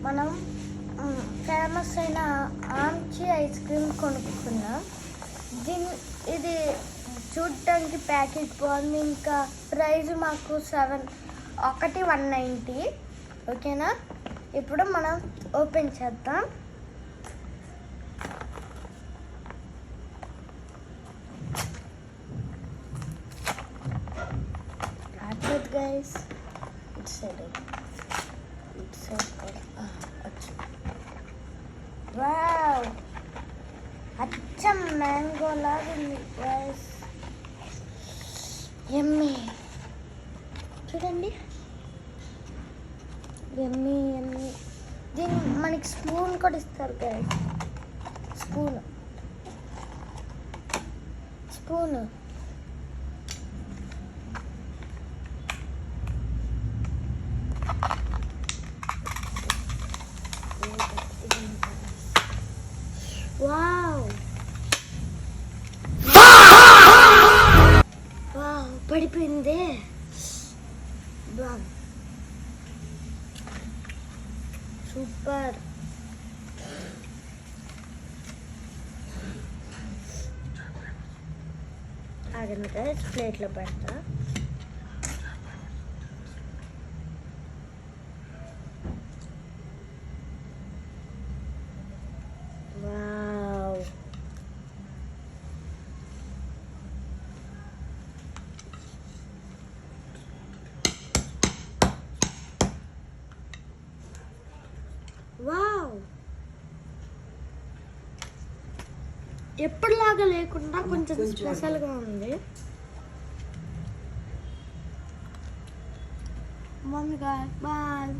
మనం ఫేమస్ అయిన ఆమ్చి ice cream కొనుక్కున్నాం. ఇది చూడటానికి ప్యాకెట్ బాగుంది. ఇంకా ప్రైస్ మాకు 190. ఓకేనా, ఇప్పుడు మనం ఓపెన్ చేద్దాం. రాట్లేదు గైస్, ఇట్ సైడ్ వావ్, అచ్చం మ్యాంగో లాగా ఉంది గైస్. యమ్మీ, చూడండి, యమ్మీ యమ్మీ. దీన్ని మనకి స్పూన్ కూడా ఇస్తారు గైస్. స్పూన్ వావ్, పడిపోయింది. సూపర్. ఆగండి గైస్, ప్లేట్లో పెడతా. వావ్, వావ్, ఎప్పటిలాగా లేకుండా కొంచెం స్పెషల్గా ఉంది. బాయ్.